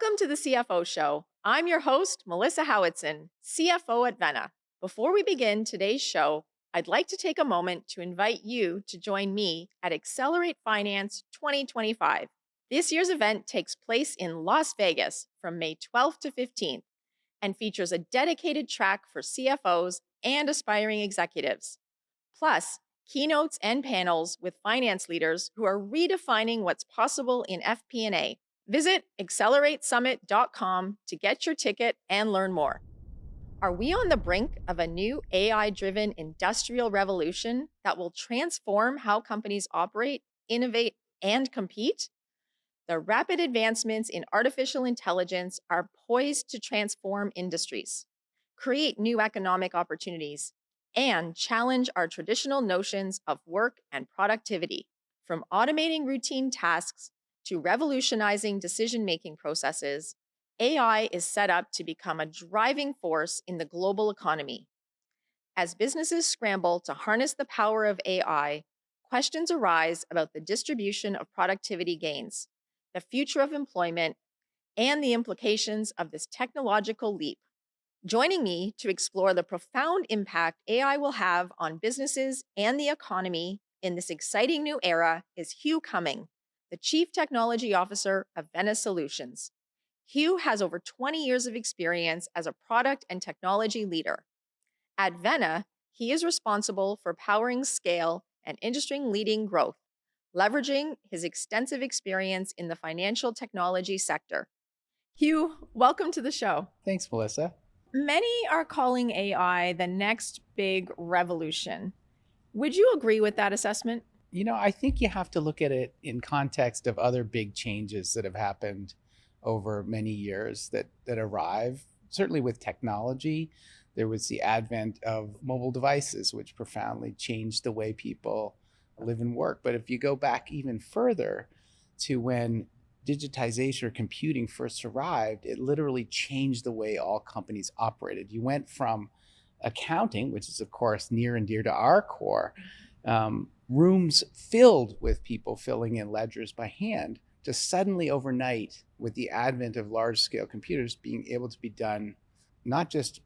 Welcome to the CFO Show. I'm your host, Melissa Howitson, CFO at Vena. Before we begin today's show, I'd like to take a moment to invite you to join me at Accelerate Finance 2025. This year's event takes place in Las Vegas from May 12th to 15th and features a dedicated track for CFOs and aspiring executives, plus keynotes and panels with finance leaders who are redefining what's possible in FP&A. Visit acceleratesummit.com to get your ticket and learn more. Are we on the brink of a new AI-driven industrial revolution that will transform how companies operate, innovate, and compete? The rapid advancements in artificial intelligence are poised to transform industries, create new economic opportunities, and challenge our traditional notions of work and productivity. From automating routine tasks to revolutionizing decision-making processes, AI is set up to become a driving force in the global economy. As businesses scramble to harness the power of AI, questions arise about the distribution of productivity gains, the future of employment, and the implications of this technological leap. Joining me to explore the profound impact AI will have on businesses and the economy in this exciting new era is Hugh Cumming, the Chief Technology Officer of Vena Solutions. Hugh has over 20 years of experience as a product and technology leader. At Vena, he is responsible for powering scale and industry-leading growth, leveraging his extensive experience in the financial technology sector. Hugh, welcome to the show. Thanks, Melissa. Many are calling AI the next big revolution. Would you agree with that assessment? I think you have to look at it in context of other big changes that have happened over many years that arrive. Certainly with technology, there was the advent of mobile devices, which profoundly changed the way people live and work. But if you go back even further to when digitization or computing first arrived, it literally changed the way all companies operated. You went from accounting, which is of course near and dear to our core, rooms filled with people filling in ledgers by hand, to suddenly overnight, with the advent of large scale computers, being able to be done not just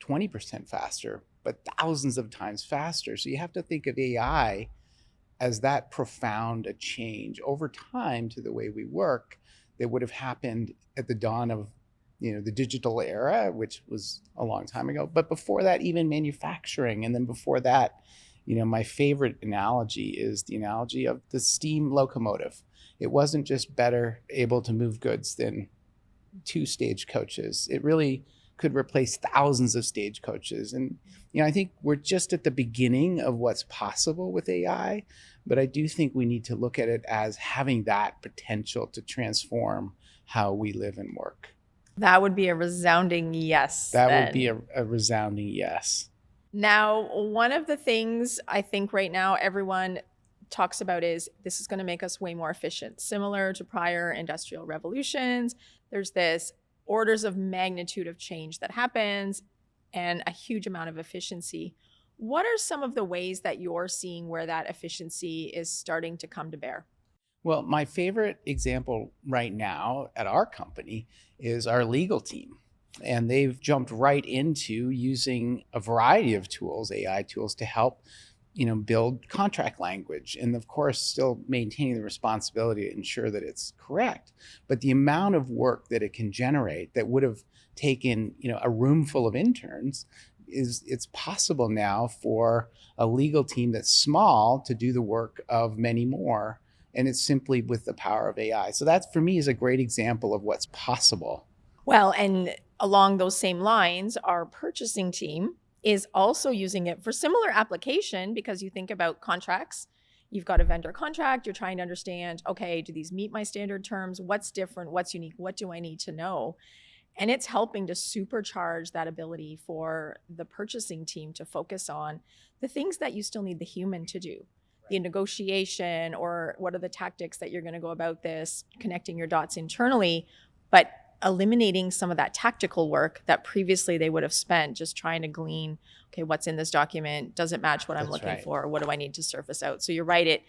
20% faster, but thousands of times faster. So you have to think of AI as that profound a change over time to the way we work that would have happened at the dawn of the digital era, which was a long time ago. But before that, even manufacturing. And then before that, my favorite analogy is the analogy of the steam locomotive. It wasn't just better able to move goods than 2 stagecoaches. It really could replace thousands of stagecoaches. And I think we're just at the beginning of what's possible with AI, but I do think we need to look at it as having that potential to transform how we live and work. That would be a resounding yes. Would be a resounding yes. Now, one of the things I think right now everyone talks about is this is going to make us way more efficient. Similar to prior industrial revolutions, there's this orders of magnitude of change that happens and a huge amount of efficiency. What are some of the ways that you're seeing where that efficiency is starting to come to bear? Well, my favorite example right now at our company is our legal team. And they've jumped right into using a variety of tools, AI tools, to help build contract language. And of course, still maintaining the responsibility to ensure that it's correct. But the amount of work that it can generate that would have taken, a room full of interns, it's possible now for a legal team that's small to do the work of many more. And it's simply with the power of AI. So that, for me, is a great example of what's possible. Well, and along those same lines, our purchasing team is also using it for similar application, because you think about contracts. You've got a vendor contract. You're trying to understand, okay, do these meet my standard terms? What's different? What's unique? What do I need to know? And it's helping to supercharge that ability for the purchasing team to focus on the things that you still need the human to do. The negotiation, or what are the tactics that you're going to go about this, connecting your dots internally, but eliminating some of that tactical work that previously they would have spent just trying to glean, okay, what's in this document? Does it match what I'm looking for? What do I need to surface out? So you're right,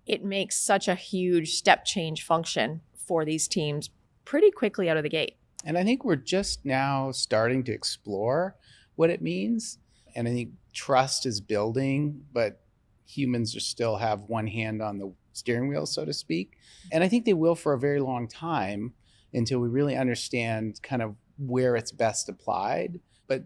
it makes such a huge step change function for these teams, pretty quickly out of the gate. And I think we're just now starting to explore what it means. And I think trust is building, but humans are still have one hand on the steering wheel, so to speak. And I think they will for a very long time until we really understand kind of where it's best applied. But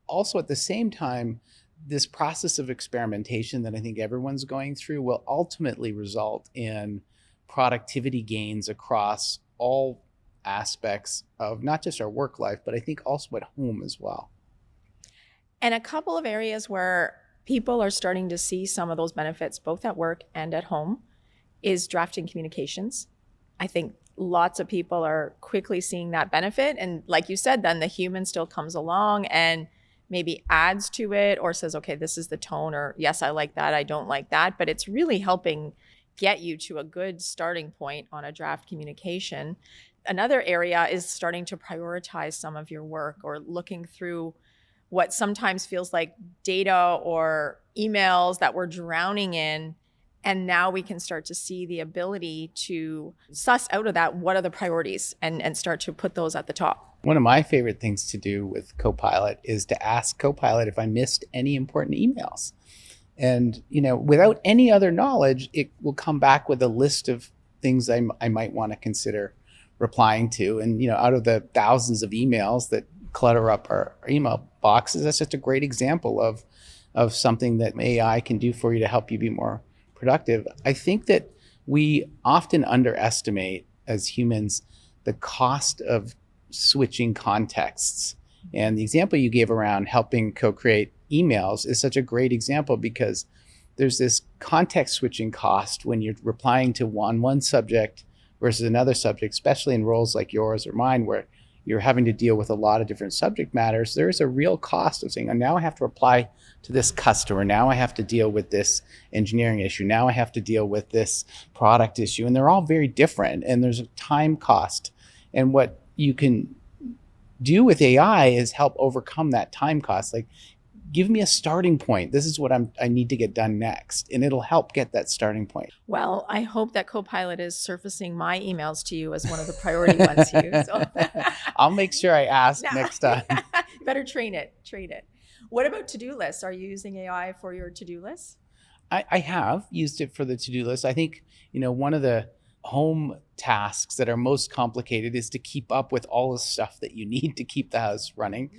also at the same time, this process of experimentation that I think everyone's going through will ultimately result in productivity gains across all aspects of not just our work life, but I think also at home as well. And a couple of areas where people are starting to see some of those benefits, both at work and at home, is drafting communications. I think lots of people are quickly seeing that benefit. And like you said, then the human still comes along and maybe adds to it or says, okay, this is the tone, or yes, I like that, I don't like that. But it's really helping get you to a good starting point on a draft communication. Another area is starting to prioritize some of your work or looking through what sometimes feels like data or emails that we're drowning in. And now we can start to see the ability to suss out of that what are the priorities and start to put those at the top. One of my favorite things to do with Copilot is to ask Copilot if I missed any important emails. And, without any other knowledge, it will come back with a list of things I might want to consider replying to. And, out of the thousands of emails that clutter up our email boxes, that's just a great example of something that AI can do for you to help you be more productive. I think that we often underestimate as humans the cost of switching contexts. And the example you gave around helping co-create emails is such a great example because there's this context switching cost when you're replying to one subject versus another subject, especially in roles like yours or mine, where you're having to deal with a lot of different subject matters. There's a real cost of saying, oh, now I have to reply to this customer. Now I have to deal with this engineering issue. Now I have to deal with this product issue. And they're all very different. And there's a time cost. And what you can do with AI is help overcome that time cost. Like, give me a starting point. This is what I need to get done next. And it'll help get that starting point. Well, I hope that Copilot is surfacing my emails to you as one of the priority ones, Hugh. So. I'll make sure I ask next time. You better train it. What about to-do lists? Are you using AI for your to-do lists? I have used it for the to-do list. I think, one of the home tasks that are most complicated is to keep up with all the stuff that you need to keep the house running.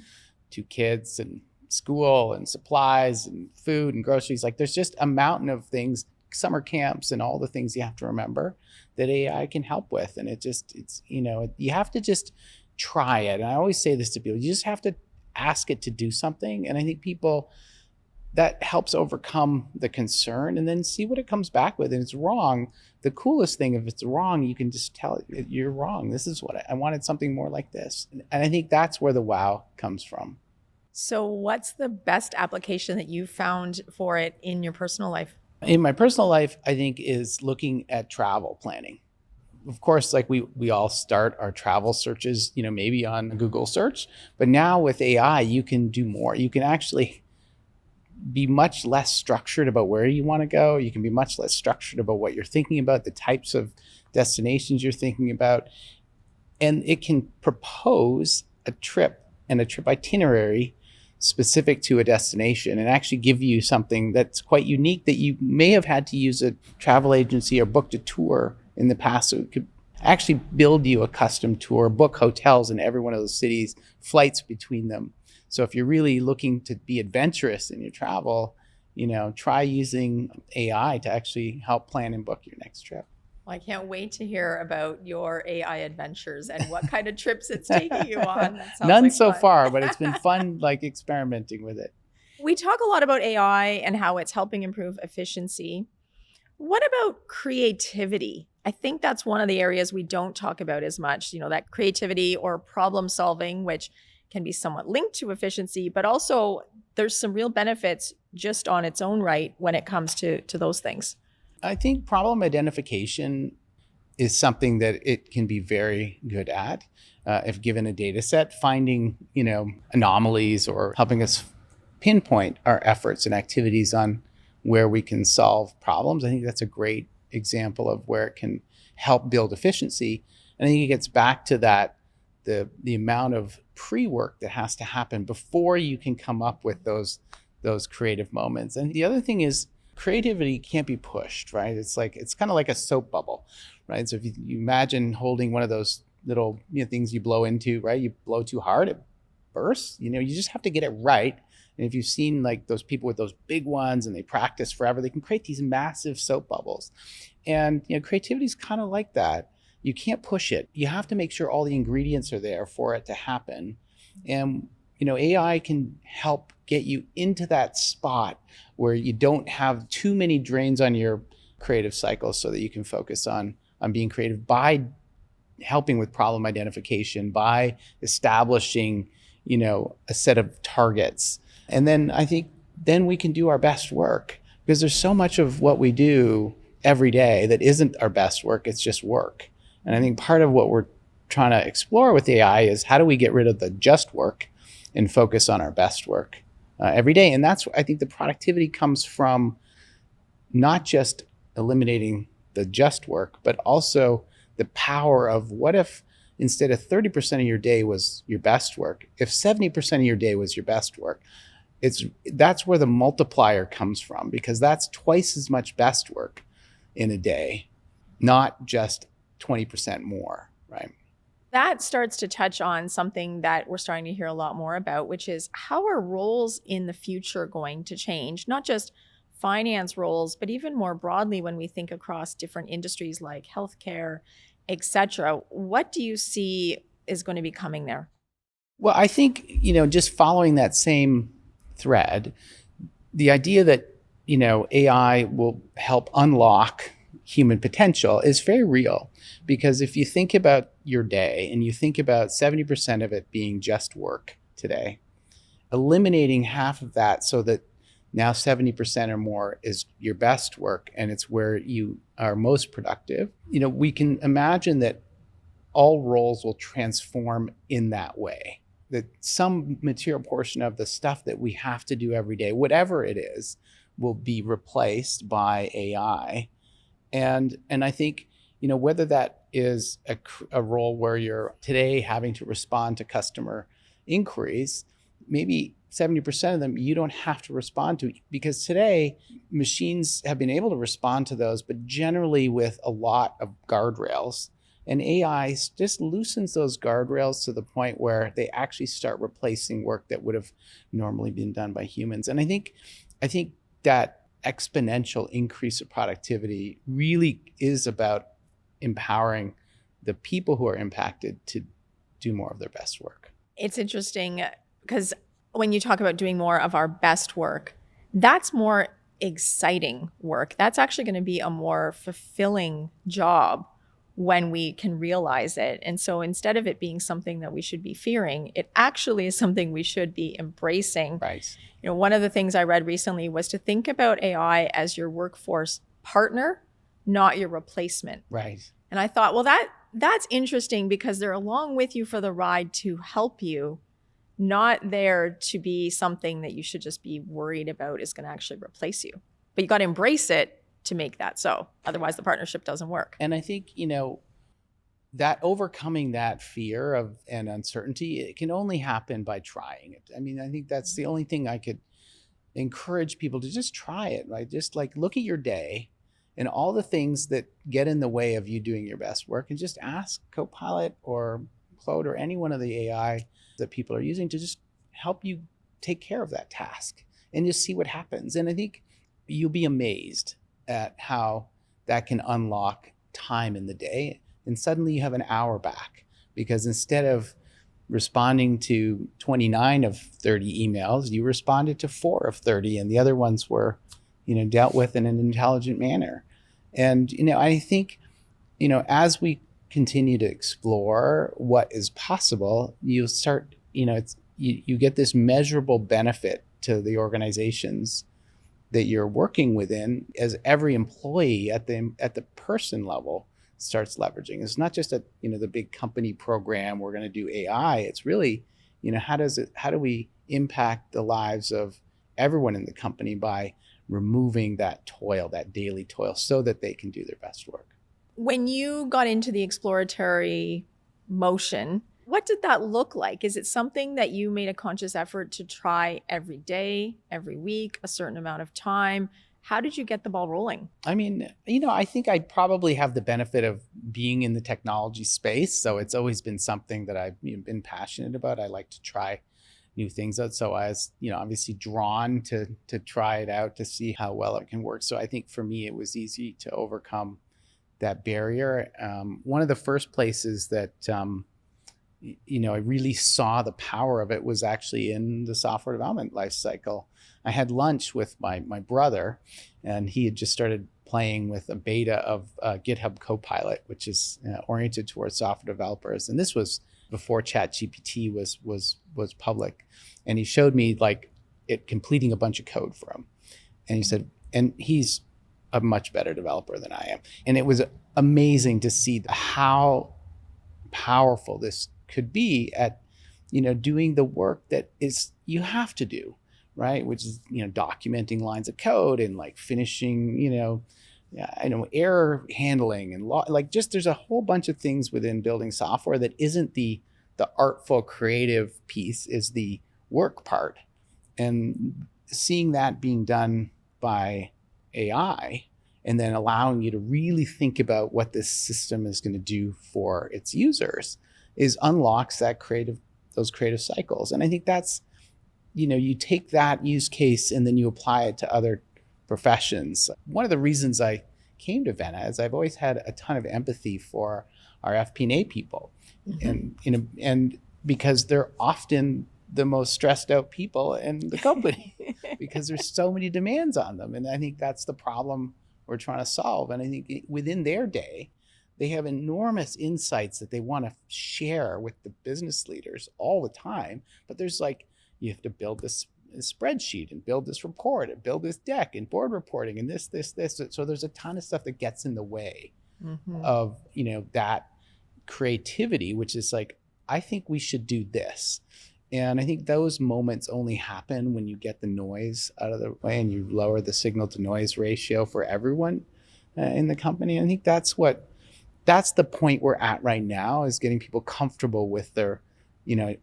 2 kids and school and supplies and food and groceries. Like, there's just a mountain of things, summer camps and all the things you have to remember that AI can help with. And you have to just try it. And I always say this to people, you just have to ask it to do something. And I think that helps overcome the concern and then see what it comes back with. And it's wrong. The coolest thing, if it's wrong, you can just tell it, you're wrong. This is what I wanted, something more like this. And I think that's where the wow comes from. So what's the best application that you found for it in your personal life? In my personal life, I think is looking at travel planning. Of course, like we all start our travel searches, maybe on a Google search, but now with AI, you can do more. You can actually be much less structured about where you want to go. You can be much less structured about what you're thinking about, the types of destinations you're thinking about. And it can propose a trip and a trip itinerary specific to a destination and actually give you something that's quite unique that you may have had to use a travel agency or booked a tour in the past. So it could actually build you a custom tour, book hotels in every one of those cities, flights between them. So if you're really looking to be adventurous in your travel, try using AI to actually help plan and book your next trip. Well, I can't wait to hear about your AI adventures and what kind of trips it's taking you on. None like so fun. far, but it's been fun, experimenting with it. We talk a lot about AI and how it's helping improve efficiency. What about creativity? I think that's one of the areas we don't talk about as much, that creativity or problem solving, which can be somewhat linked to efficiency, but also there's some real benefits just on its own right when it comes to those things. I think problem identification is something that it can be very good at. If given a data set, finding, anomalies or helping us pinpoint our efforts and activities on where we can solve problems. I think that's a great example of where it can help build efficiency. And I think it gets back to that, the amount of pre-work that has to happen before you can come up with those creative moments. And the other thing is creativity can't be pushed, right? It's kind of like a soap bubble, right? So if you imagine holding one of those little things you blow into, right? You blow too hard, it bursts. You just have to get it right. And if you've seen like those people with those big ones and they practice forever, they can create these massive soap bubbles. And creativity is kind of like that. You can't push it. You have to make sure all the ingredients are there for it to happen. And AI can help get you into that spot where you don't have too many drains on your creative cycle, so that you can focus on being creative by helping with problem identification, by establishing a set of targets. And then I think then we can do our best work, because there's so much of what we do every day that isn't our best work, it's just work. And I think part of what we're trying to explore with AI is how do we get rid of the just work and focus on our best work every day. And that's, I think, the productivity comes from not just eliminating the just work, but also the power of, what if instead of 30% of your day was your best work, if 70% of your day was your best work? That's where the multiplier comes from, because that's twice as much best work in a day, not just 20% more, right? That starts to touch on something that we're starting to hear a lot more about, which is how are roles in the future going to change? Not just finance roles, but even more broadly when we think across different industries like healthcare, et cetera. What do you see is going to be coming there? Well, I think, just following that same thread, the idea that, AI will help unlock human potential is very real. Because if you think about your day and you think about 70% of it being just work today, eliminating half of that so that now 70% or more is your best work and it's where you are most productive, we can imagine that all roles will transform in that way. That some material portion of the stuff that we have to do every day, whatever it is, will be replaced by AI. And I think, whether that is a role where you're today having to respond to customer inquiries, maybe 70% of them you don't have to respond to, because today machines have been able to respond to those, but generally with a lot of guardrails. And AI just loosens those guardrails to the point where they actually start replacing work that would have normally been done by humans. And I think that exponential increase of productivity really is about empowering the people who are impacted to do more of their best work. It's interesting because when you talk about doing more of our best work, that's more exciting work. That's actually going to be a more fulfilling job when we can realize it. And so instead of it being something that we should be fearing, it actually is something we should be embracing. Right. One of the things I read recently was to think about AI as your workforce partner, not your replacement. Right. And I thought, well, that's interesting, because they're along with you for the ride to help you, not there to be something that you should just be worried about is going to actually replace you. But you got to embrace it to make that so. Otherwise, the partnership doesn't work. And I think, that overcoming that fear of and uncertainty, it can only happen by trying it. I mean, I think that's the only thing I could encourage people to just try it, right? Just like look at your day and all the things that get in the way of you doing your best work, and just ask Copilot or Claude or any one of the AI that people are using to just help you take care of that task and just see what happens. And I think you'll be amazed at how that can unlock time in the day. And suddenly you have an hour back, because instead of responding to 29 of 30 emails, you responded to 4 of 30, and the other ones were, dealt with in an intelligent manner. And, I think, as we continue to explore what is possible, you start, you get this measurable benefit to the organizations that you're working within, as every employee at the person level starts leveraging. It's not just the big company program, we're going to do AI. It's really, how do we impact the lives of everyone in the company by removing that toil, that daily toil, so that they can do their best work. When you got into the exploratory motion, what did that look like? Is it something that you made a conscious effort to try every day, every week, a certain amount of time? How did you get the ball rolling? I mean, I think I probably have the benefit of being in the technology space. So it's always been something that I've been passionate about. I like to try new things out. So I was, obviously drawn to try it out to see how well it can work. So I think for me, it was easy to overcome that barrier. One of the first places that I really saw the power of it was actually in the software development life cycle. I had lunch with my brother, and he had just started playing with a beta of GitHub Copilot, which is oriented towards software developers. And this was before ChatGPT was public. And he showed me like it completing a bunch of code for him. And he said, and he's a much better developer than I am. And it was amazing to see how powerful this could be at doing the work that is you have to do, right, which is documenting lines of code and like finishing error handling and like just there's a whole bunch of things within building software that isn't the artful creative piece, is the work part. And seeing that being done by AI and then allowing you to really think about what this system is going to do for its users is unlocks those creative cycles. And I think that's, you take that use case and then you apply it to other professions. One of the reasons I came to Vena is I've always had a ton of empathy for our FP&A people. Mm-hmm. and because they're often the most stressed out people in the company because there's so many demands on them. And I think that's the problem we're trying to solve. And I think within their day, they have enormous insights that they want to share with the business leaders all the time. But there's like, you have to build this spreadsheet and build this report and build this deck and board reporting and this. So there's a ton of stuff that gets in the way of, that creativity, which is like, I think we should do this. And I think those moments only happen when you get the noise out of the way and you lower the signal to noise ratio for everyone in the company. I think that's the point we're at right now, is getting people comfortable with their,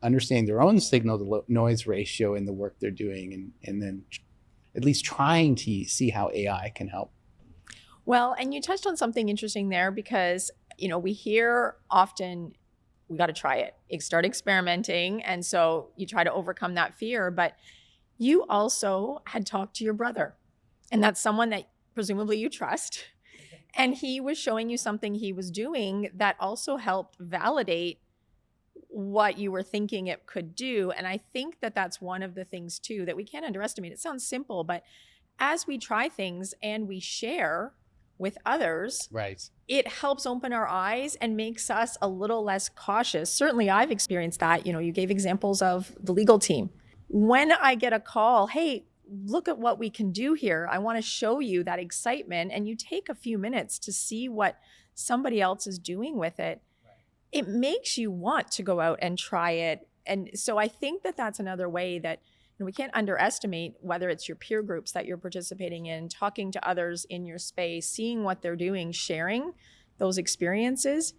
understanding their own signal to noise ratio in the work they're doing, and then at least trying to see how AI can help. Well, and you touched on something interesting there because, we hear often, we got to try it. Start experimenting. And so you try to overcome that fear. But you also had talked to your brother, and that's someone that presumably you trust. And he was showing you something he was doing that also helped validate what you were thinking it could do. And I think that that's one of the things too that we can't underestimate. It sounds simple, but as we try things and we share with others, right, it helps open our eyes and makes us a little less cautious. Certainly I've experienced that. You gave examples of the legal team. When I get a call, hey, look at what we can do here, I want to show you that excitement, and you take a few minutes to see what somebody else is doing with it, it makes you want to go out and try it. And so I think that that's another way that we can't underestimate, whether it's your peer groups that you're participating in, talking to others in your space, seeing what they're doing, sharing those experiences,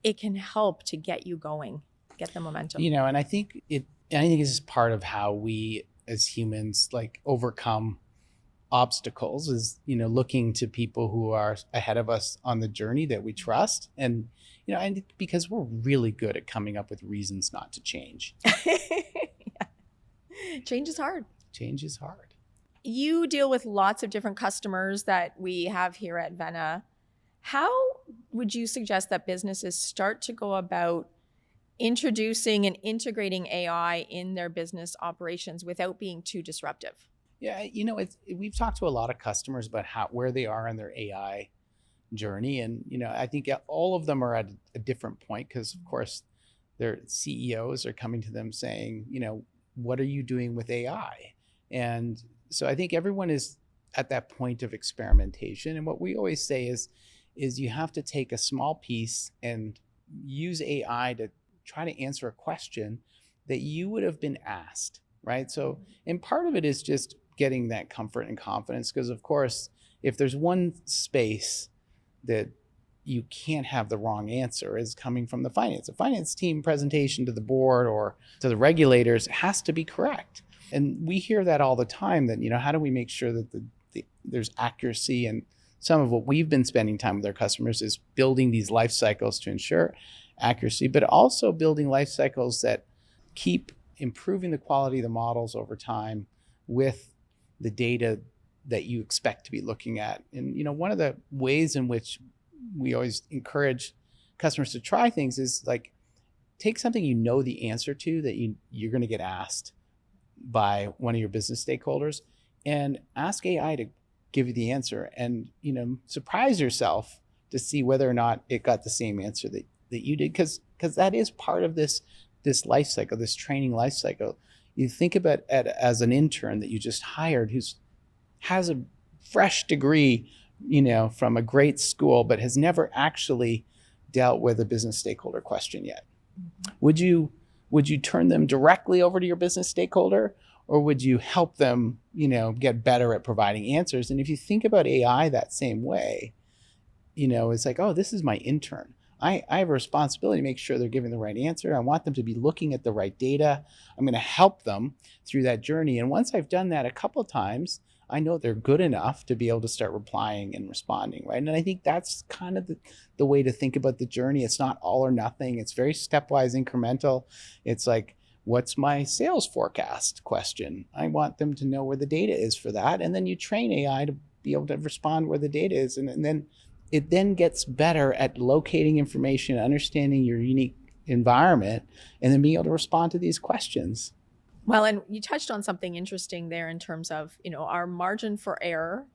it can help to get you going, get the momentum. And I think this is part of how we as humans like overcome obstacles, is looking to people who are ahead of us on the journey that we trust. And and because we're really good at coming up with reasons not to change. Yeah. Change is hard. Change is hard. You deal with lots of different customers that we have here at Vena. How would you suggest that businesses start to go about introducing and integrating AI in their business operations without being too disruptive? Yeah, we've talked to a lot of customers about where they are in their AI journey, and I think all of them are at a different point, because of course their CEOs are coming to them saying, what are you doing with AI? And so I think everyone is at that point of experimentation. And what we always say is you have to take a small piece and use AI to try to answer a question that you would have been asked, right? So, and part of it is just getting that comfort and confidence, because of course, if there's one space that you can't have the wrong answer is coming from the finance. The finance team presentation to the board or to the regulators has to be correct. And we hear that all the time that, how do we make sure that there's accuracy? And some of what we've been spending time with our customers is building these life cycles to ensure accuracy, but also building life cycles that keep improving the quality of the models over time with the data that you expect to be looking at. And, one of the ways in which we always encourage customers to try things is like, take something the answer to that you're going to get asked by one of your business stakeholders, and ask AI to give you the answer, and surprise yourself to see whether or not it got the same answer that you did, because that is part of this life cycle, this training life cycle. You think about it as an intern that you just hired has a fresh degree, from a great school, but has never actually dealt with a business stakeholder question yet. Would you turn them directly over to your business stakeholder, or would you help them, get better at providing answers? And if you think about AI that same way, it's like, oh, this is my intern. I have a responsibility to make sure they're giving the right answer. I want them to be looking at the right data. I'm going to help them through that journey. And once I've done that a couple of times, I know they're good enough to be able to start replying and responding, right? And I think that's kind of the way to think about the journey. It's not all or nothing. It's very stepwise, incremental. It's like, what's my sales forecast question? I want them to know where the data is for that. And then you train AI to be able to respond where the data is. And then it then gets better at locating information, understanding your unique environment, and then being able to respond to these questions. Well, and you touched on something interesting there in terms of, our margin for error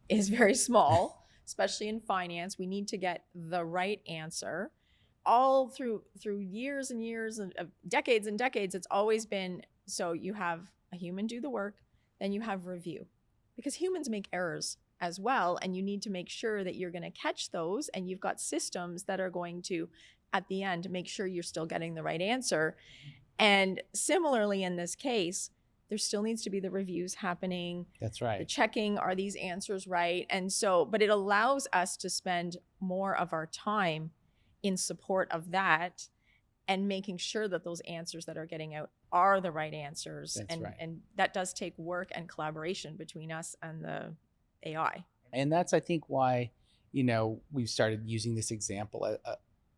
is very small, especially in finance. We need to get the right answer. All through years and years and decades and decades, it's always been, so you have a human do the work, then you have review, because humans make errors as well, and you need to make sure that you're going to catch those, and you've got systems that are going to, at the end, make sure you're still getting the right answer. And similarly, in this case, there still needs to be the reviews happening. That's right. The checking, are these answers right? And so, but it allows us to spend more of our time in support of that and making sure that those answers that are getting out are the right answers. That's right. And that does take work and collaboration between us and the AI. And that's, I think, why, we've started using this example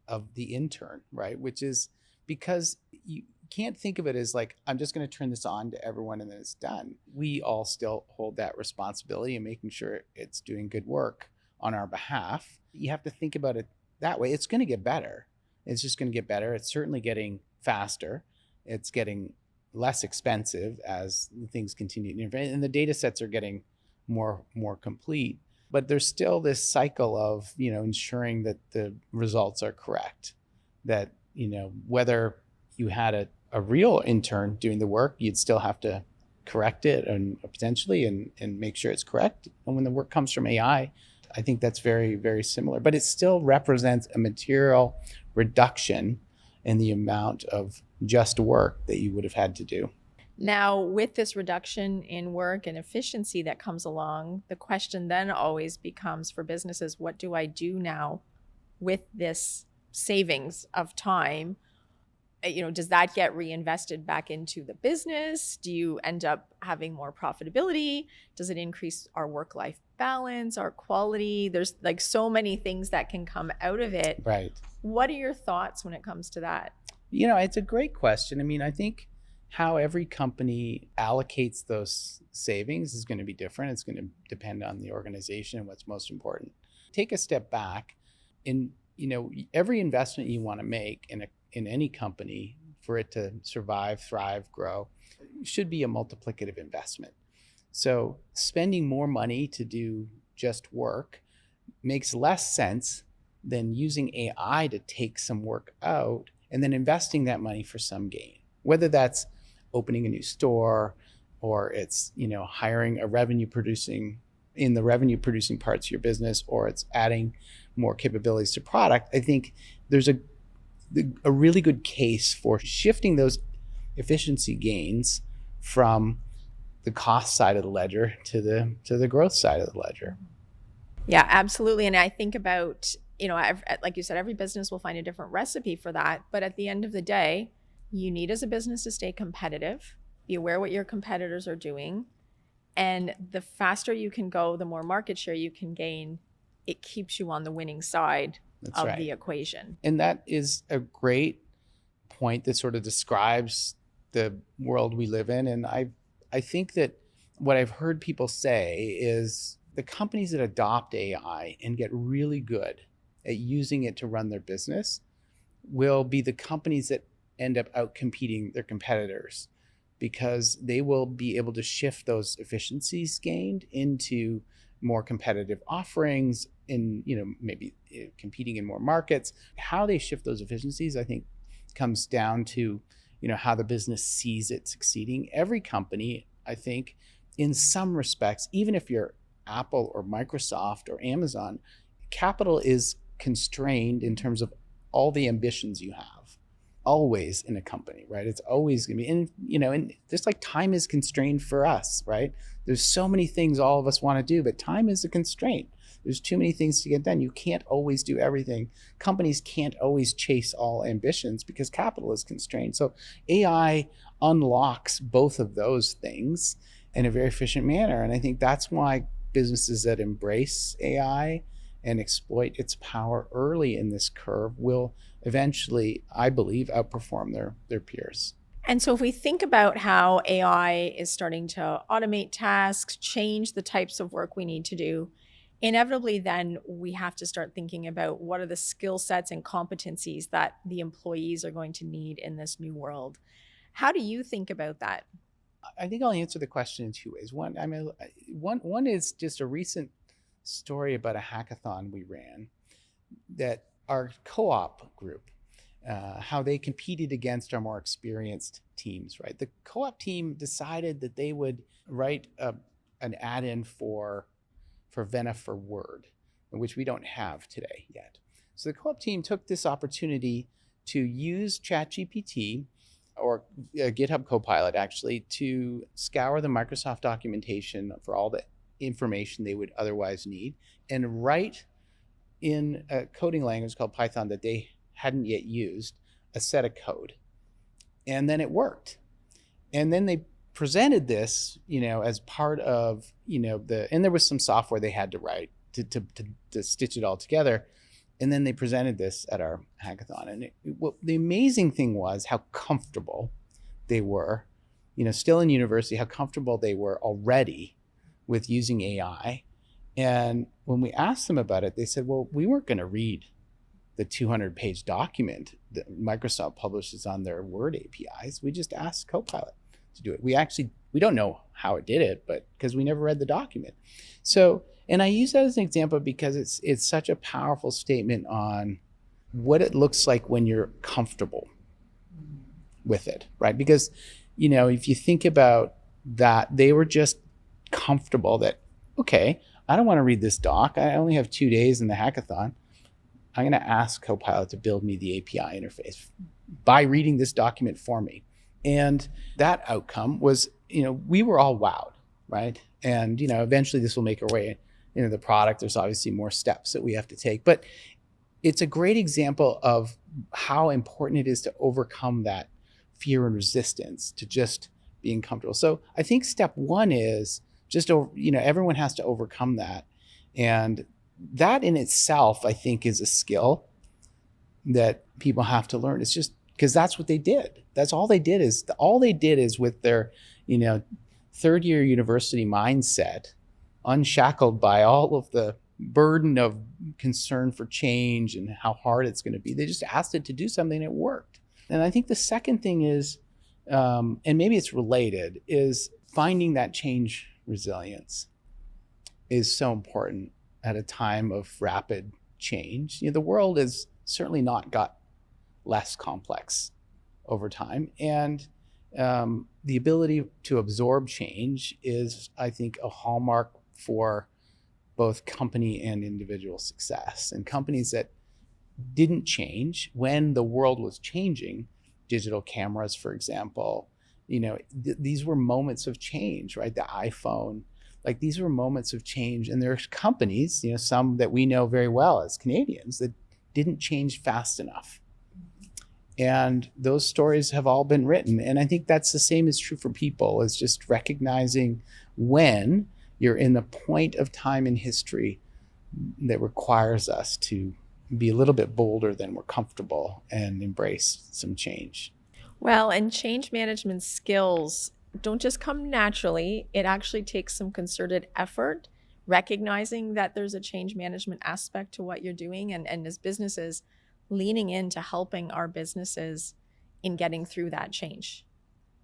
of the intern, right? Which is because you can't think of it as like, I'm just going to turn this on to everyone and then it's done. We all still hold that responsibility in making sure it's doing good work on our behalf. You have to think about it that way. It's going to get better. It's just going to get better. It's certainly getting faster. It's getting less expensive as things continue. And the data sets are getting more complete. But there's still this cycle of, ensuring that the results are correct. That, whether you had a real intern doing the work, you'd still have to correct it and potentially and make sure it's correct. And when the work comes from AI, I think that's very, very similar. But it still represents a material reduction in the amount of just work that you would have had to do. Now, with this reduction in work and efficiency that comes along, the question then always becomes for businesses, what do I do now with this savings of time? Does that get reinvested back into the business? Do you end up having more profitability? Does it increase our work-life balance, our quality? There's like so many things that can come out of it. Right. What are your thoughts when it comes to that? It's a great question. I mean, I think how every company allocates those savings is going to be different. It's going to depend on the organization and what's most important. Take a step back. Every investment you want to make in any company for it to survive, thrive, grow, should be a multiplicative investment. So spending more money to do just work makes less sense than using AI to take some work out and then investing that money for some gain, whether that's opening a new store or it's, hiring a revenue producing parts of your business, or it's adding more capabilities to product. I think there's a really good case for shifting those efficiency gains from the cost side of the ledger to the growth side of the ledger. Yeah, absolutely. And I think about like you said, every business will find a different recipe for that. But at the end of the day, you need as a business to stay competitive, be aware what your competitors are doing. And the faster you can go, the more market share you can gain. It keeps you on the winning side That's of the right. equation. And that is a great point that sort of describes the world we live in. And I think that what I've heard people say is the companies that adopt AI and get really good at using it to run their business will be the companies that end up out competing their competitors, because they will be able to shift those efficiencies gained into more competitive offerings in, maybe competing in more markets. How they shift those efficiencies, I think, comes down to, how the business sees it succeeding. Every company, I think, in some respects, even if you're Apple or Microsoft or Amazon, capital is constrained in terms of all the ambitions you have, always in a company, right? It's always going to be, and just like time is constrained for us, right? There's so many things all of us want to do, but time is a constraint. There's too many things to get done. You can't always do everything. Companies can't always chase all ambitions because capital is constrained. So AI unlocks both of those things in a very efficient manner. And I think that's why businesses that embrace AI and exploit its power early in this curve will eventually, I believe, outperform their peers. And so, if we think about how AI is starting to automate tasks, change the types of work we need to do, inevitably, then we have to start thinking about what are the skill sets and competencies that the employees are going to need in this new world. How do you think about that? I think I'll answer the question in two ways. One is just a recent story about a hackathon we ran that our co-op group, how they competed against our more experienced teams, right? The co-op team decided that they would write an add-in for Vena for Word, which we don't have today yet. So the co-op team took this opportunity to use ChatGPT or GitHub Copilot, actually, to scour the Microsoft documentation for all the information they would otherwise need and write in a coding language called Python that they hadn't yet used a set of code. And then it worked. And then they presented this, as part of, and there was some software they had to write to stitch it all together. And then they presented this at our hackathon. And the amazing thing was how comfortable they were, still in university, how comfortable they were already with using AI. And when we asked them about it, they said, well, we weren't going to read the 200-page document that Microsoft publishes on their Word APIs. We just asked Copilot to do it. We don't know how it did it, but because we never read the document. So, and I use that as an example because it's such a powerful statement on what it looks like when you're comfortable with it, right? Because, if you think about that, they were just comfortable that, okay, I don't want to read this doc. I only have 2 days in the hackathon. I'm going to ask Copilot to build me the API interface by reading this document for me. And that outcome was, we were all wowed, right? And, eventually this will make our way into the product. There's obviously more steps that we have to take. But it's a great example of how important it is to overcome that fear and resistance to just being comfortable. So I think step one is just, everyone has to overcome that. And that in itself, I think, is a skill that people have to learn. It's just because that's what they did. That's all they did is with their, third year university mindset, unshackled by all of the burden of concern for change and how hard it's going to be. They just asked it to do something and it worked. And I think the second thing is, and maybe it's related, is finding that change resilience is so important at a time of rapid change. The world has certainly not got less complex over time. And the ability to absorb change is, I think, a hallmark for both company and individual success. And companies that didn't change when the world was changing, digital cameras, for example, these were moments of change, right? The iPhone, Like these were moments of change, and there's companies, some that we know very well as Canadians that didn't change fast enough. And those stories have all been written. And I think that's the same is true for people, is just recognizing when you're in the point of time in history that requires us to be a little bit bolder than we're comfortable and embrace some change. Well, and change management skills don't just come naturally. It actually takes some concerted effort, recognizing that there's a change management aspect to what you're doing, and as businesses, leaning into helping our businesses in getting through that change.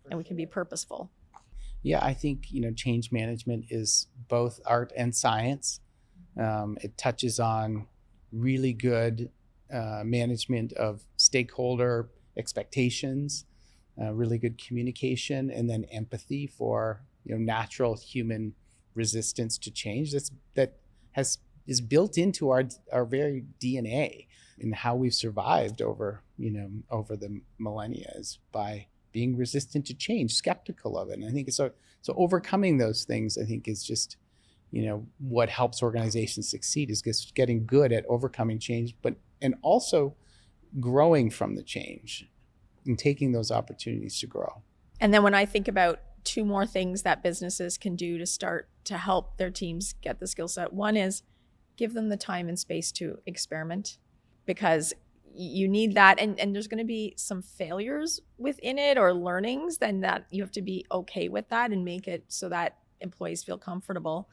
And we can be purposeful. Yeah, I think, change management is both art and science. It touches on really good management of stakeholder expectations, really good communication, and then empathy for natural human resistance to change. That is built into our very DNA and how we've survived over the millennia is by being resistant to change, skeptical of it. And I think so overcoming those things, I think, is just what helps organizations succeed, is just getting good at overcoming change, and also growing from the change and taking those opportunities to grow. And then when I think about two more things that businesses can do to start to help their teams get the skill set, one is give them the time and space to experiment, because you need that. And there's going to be some failures within it or learnings, then that you have to be okay with that and make it so that employees feel comfortable.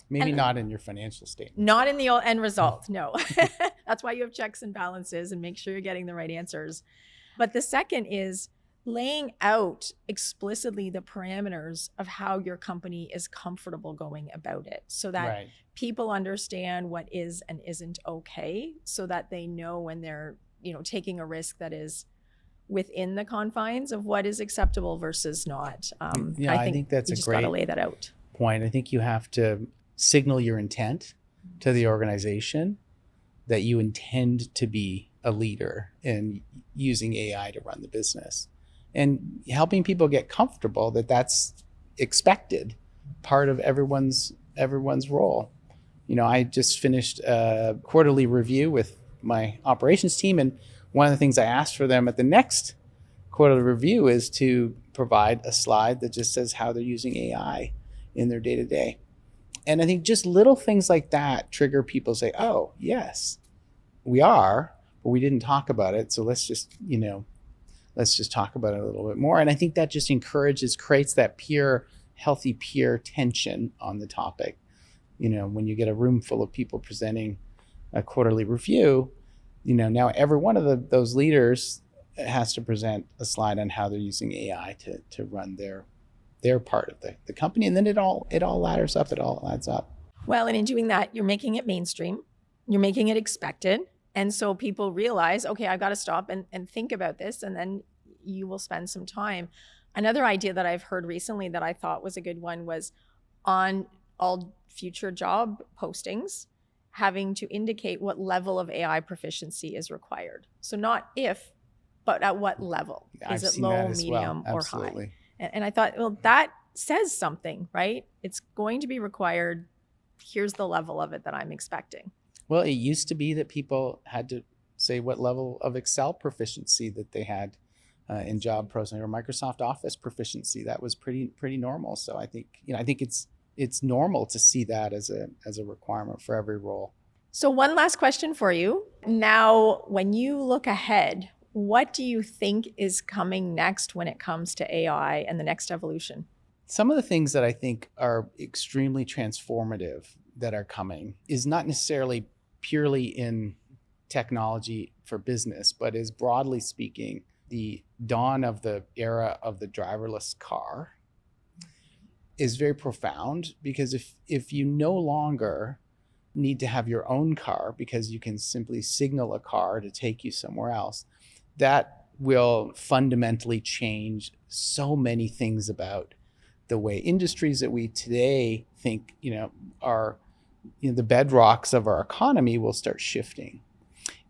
Maybe not in your financial statement. Not in the end result, no. That's why you have checks and balances and make sure you're getting the right answers. But the second is laying out explicitly the parameters of how your company is comfortable going about it, so that people understand what is and isn't okay, so that they know when they're taking a risk that is within the confines of what is acceptable versus not. I think that's you a just great got to lay that out. point. I think you have to signal your intent to the organization that you intend to be a leader in using AI to run the business, and helping people get comfortable that that's expected, part of everyone's role. I just finished a quarterly review with my operations team, and one of the things I asked for them at the next quarterly review is to provide a slide that just says how they're using AI in their day-to-day. And I think just little things like that trigger people to say, oh, yes, we are, but we didn't talk about it. So let's just talk about it a little bit more. And I think that just creates that healthy peer tension on the topic. When you get a room full of people presenting a quarterly review, now every one of those leaders has to present a slide on how they're using AI to run their part of the company. And then it all ladders up, it all adds up. Well, and in doing that, you're making it mainstream, you're making it expected. And so people realize, okay, I've got to stop and think about this. And then you will spend some time. Another idea that I've heard recently that I thought was a good one was on all future job postings, having to indicate what level of AI proficiency is required. So not if, but at what level. Is it low, medium, or high? And I thought, well, that says something, right? It's going to be required. Here's the level of it that I'm expecting. Well, it used to be that people had to say what level of Excel proficiency that they had in job posting, or Microsoft Office proficiency. That was pretty normal. So I think it's normal to see that as a requirement for every role. So one last question for you. Now, when you look ahead, what do you think is coming next when it comes to AI and the next evolution? Some of the things that I think are extremely transformative that are coming is not necessarily purely in technology for business, but is, broadly speaking, the dawn of the era of the driverless car is very profound, because if you no longer need to have your own car because you can simply signal a car to take you somewhere else, that will fundamentally change so many things about the way industries that we today think are the bedrocks of our economy will start shifting.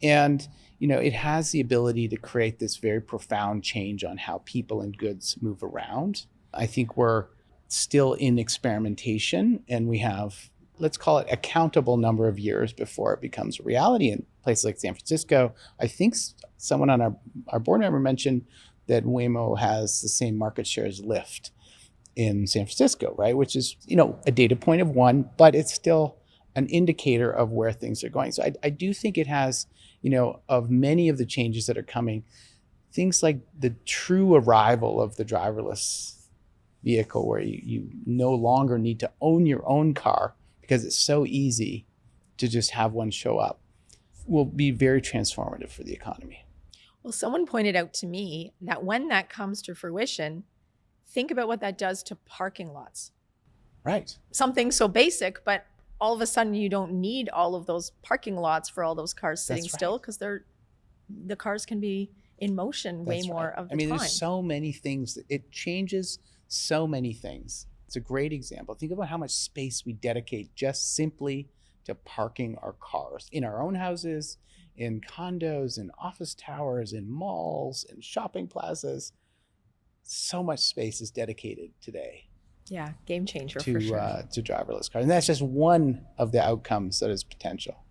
And it has the ability to create this very profound change on how people and goods move around. I think we're still in experimentation, and we have, let's call it, a countable number of years before it becomes a reality. In places like San Francisco, I think someone on our board member mentioned that Waymo has the same market share as Lyft in San Francisco, right? Which is, a data point of one, but it's still an indicator of where things are going. So I do think it has, of many of the changes that are coming, things like the true arrival of the driverless vehicle, where you no longer need to own your own car because it's so easy to just have one show up, will be very transformative for the economy. Well, someone pointed out to me that when that comes to fruition, think about what that does to parking lots. Right. Something so basic, but all of a sudden you don't need all of those parking lots for all those cars sitting That's still, right. because the cars can be in motion way That's more right. of the I mean, time. there's so many things. It changes so many things. It's a great example. Think about how much space we dedicate just simply to parking our cars in our own houses, in condos, in office towers, in malls, in shopping plazas. So much space is dedicated today Yeah, game changer to for sure. to driverless cars, and that's just one of the outcomes that is potential.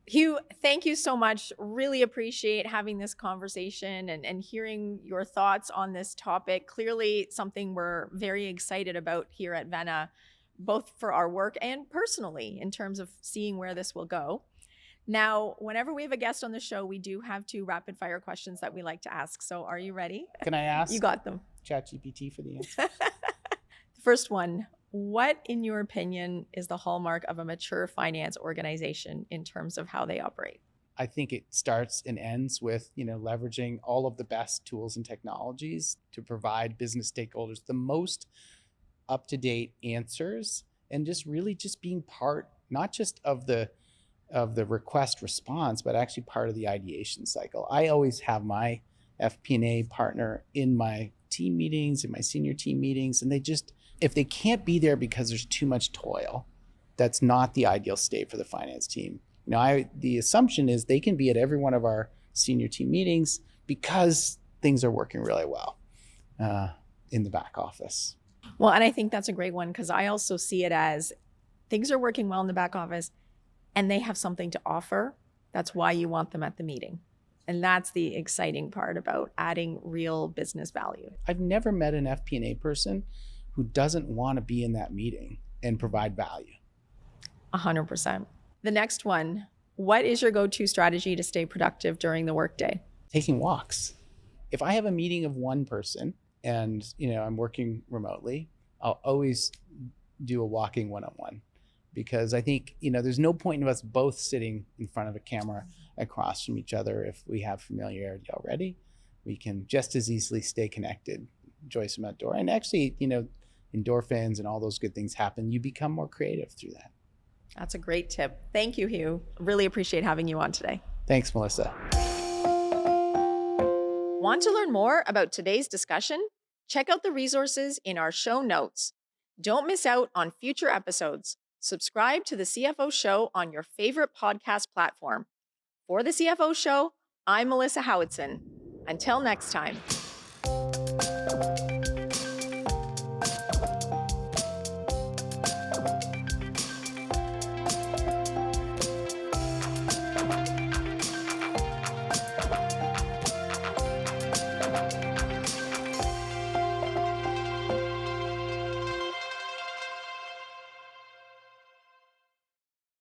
Hugh, thank you so much. Really appreciate having this conversation and hearing your thoughts on this topic. Clearly, something we're very excited about here at Vena, both for our work and personally, in terms of seeing where this will go. Now, whenever we have a guest on the show, we do have 2 rapid fire questions that we like to ask. So, are you ready? Can I ask You got them. ChatGPT for the answer? The first one, what, in your opinion, is the hallmark of a mature finance organization in terms of how they operate? I think it starts and ends with, leveraging all of the best tools and technologies to provide business stakeholders the most up-to-date answers, and just really just being part, not just of the request response, but actually part of the ideation cycle. I always have my FP&A partner in my team meetings, in my senior team meetings, and if they can't be there because there's too much toil, that's not the ideal state for the finance team. The assumption is they can be at every one of our senior team meetings because things are working really well in the back office. Well, and I think that's a great one, because I also see it as things are working well in the back office and they have something to offer. That's why you want them at the meeting. And that's the exciting part about adding real business value. I've never met an FP&A person who doesn't want to be in that meeting and provide value. 100%. The next one, what is your go-to strategy to stay productive during the workday? Taking walks. If I have a meeting of one person and I'm working remotely, I'll always do a walking one-on-one, because I think there's no point in us both sitting in front of a camera across from each other. If we have familiarity already, we can just as easily stay connected, enjoy some outdoor, and actually endorphins and all those good things happen. You become more creative through that. That's a great tip. Thank you, Hugh. Really appreciate having you on today. Thanks, Melissa. Want to learn more about today's discussion? Check out the resources in our show notes. Don't miss out on future episodes. Subscribe to the CFO Show on your favorite podcast platform. For the CFO Show, I'm Melissa Howitson. Until next time.